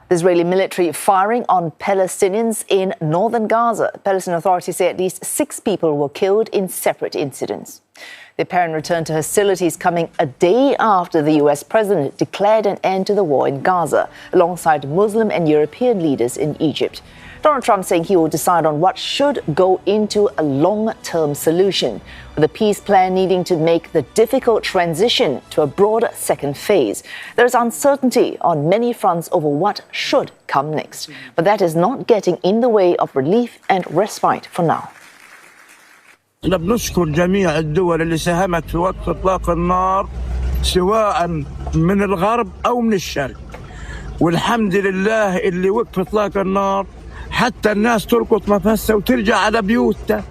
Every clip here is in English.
The Israeli military firing on Palestinians in northern Gaza. Palestinian authorities say at least 6 people were killed in separate incidents. The apparent return to hostilities coming a day after the US president declared an end to the war in Gaza, alongside Muslim and European leaders in Egypt. Donald Trump saying he will decide on what should go into a long-term solution, with a peace plan needing to make the difficult transition to a broader second phase. There is uncertainty on many fronts over what should come next, but that is not getting in the way of relief and respite for now. بنشكر جميع الدول اللي ساهمت في وقف إطلاق النار سواء من الغرب أو من الشرق، والحمد لله اللي وقف إطلاق النار حتى الناس ترقط نفسها وترجع على بيوتها.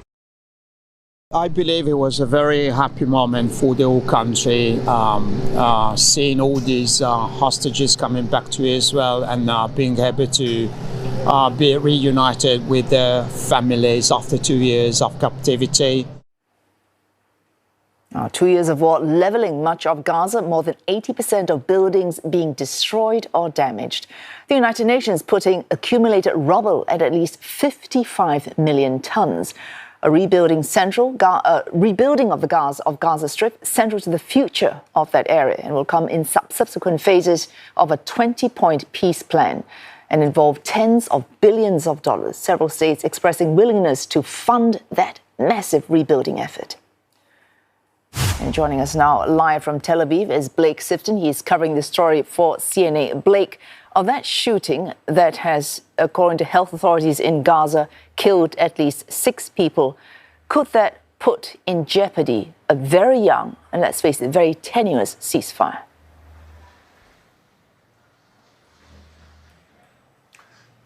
I believe it was a very happy moment for the whole country, seeing all these hostages coming back to Israel and being able to be reunited with their families after 2 years of captivity. 2 years of war leveling much of Gaza, more than 80% of buildings being destroyed or damaged. The United Nations putting accumulated rubble at least 55 million tons. A rebuilding of the Gaza Strip central to the future of that area and will come in subsequent phases of a 20-point peace plan and involve tens of billions of dollars. Several states expressing willingness to fund that massive rebuilding effort. And joining us now live from Tel Aviv is Blake Sifton. He's covering the story for CNA. Blake, of that shooting that has, according to health authorities in Gaza, killed at least 6 people, could that put in jeopardy a very young and, let's face it, very tenuous ceasefire?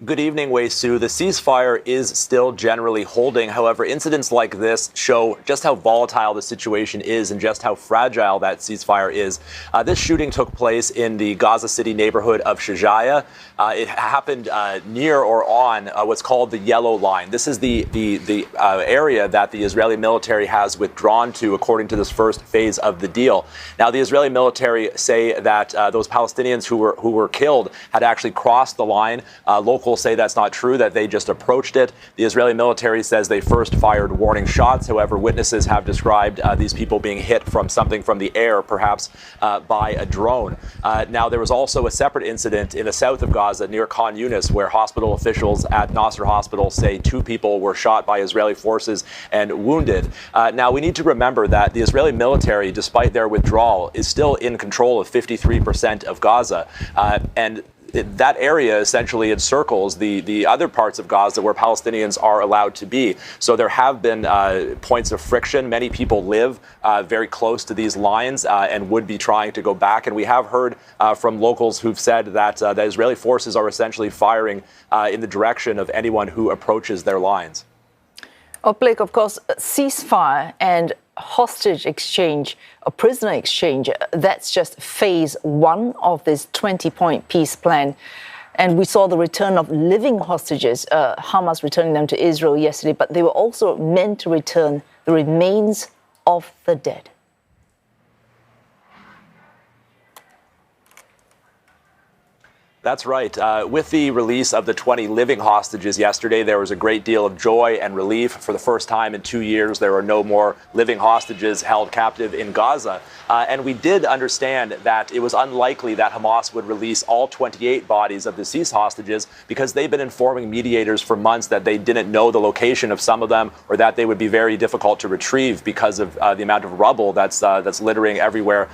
Good evening, Wei Su. The ceasefire is still generally holding. However, incidents like this show just how volatile the situation is and just how fragile that ceasefire is. This shooting took place in the Gaza City neighborhood of Shajaya. It happened near or on what's called the Yellow Line. This is the area that the Israeli military has withdrawn to, according to this first phase of the deal. Now, the Israeli military say that those Palestinians who were killed had actually crossed the line. Locals say that's not true, that they just approached it. The Israeli military says they first fired warning shots. However, witnesses have described these people being hit from something from the air, perhaps by a drone. Now, there was also a separate incident in the south of Gaza near Khan Yunis, where hospital officials at Nasser Hospital say 2 people were shot by Israeli forces and wounded. Now, we need to remember that the Israeli military, despite their withdrawal, is still in control of 53% of Gaza. And that area essentially encircles the other parts of Gaza where Palestinians are allowed to be. So there have been points of friction. Many people live very close to these lines and would be trying to go back. And we have heard from locals who've said that the Israeli forces are essentially firing in the direction of anyone who approaches their lines. Oh, Blake, of course, ceasefire and hostage exchange, a prisoner exchange, that's just phase 1 of this 20-point peace plan. And we saw the return of living hostages, Hamas returning them to Israel yesterday, but they were also meant to return the remains of the dead. That's right. With the release of the 20 living hostages yesterday, there was a great deal of joy and relief. For the first time in 2 years, there are no more living hostages held captive in Gaza. And we did understand that it was unlikely that Hamas would release all 28 bodies of deceased hostages because they've been informing mediators for months that they didn't know the location of some of them or that they would be very difficult to retrieve because of the amount of rubble that's littering everywhere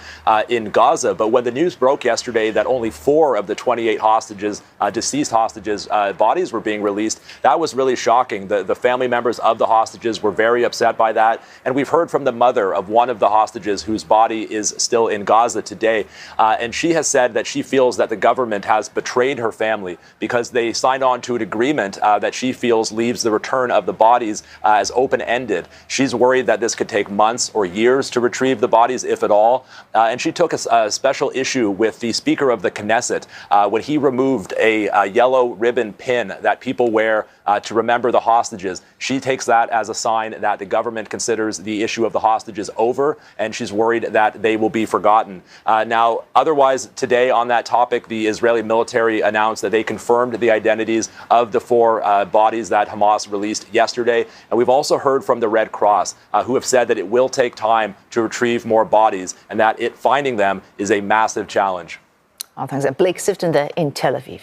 in Gaza. But when the news broke yesterday that only 4 of the 28 hostages, deceased hostages, bodies were being released, that was really shocking. The family members of the hostages were very upset by that. And we've heard from the mother of one of the hostages whose body is still in Gaza today. And she has said that she feels that the government has betrayed her family because they signed on to an agreement that she feels leaves the return of the bodies as open-ended. She's worried that this could take months or years to retrieve the bodies, if at all. And she took a special issue with the Speaker of the Knesset when he removed a yellow ribbon pin that people wear to remember the hostages. She takes that as a sign that the government considers the issue of the hostages over, and she's worried that they will be forgotten. Now, otherwise, today on that topic, the Israeli military announced that they confirmed the identities of the 4 bodies that Hamas released yesterday. And we've also heard from the Red Cross, who have said that it will take time to retrieve more bodies and that finding them is a massive challenge. Thanks. Blake Sifton there in Tel Aviv.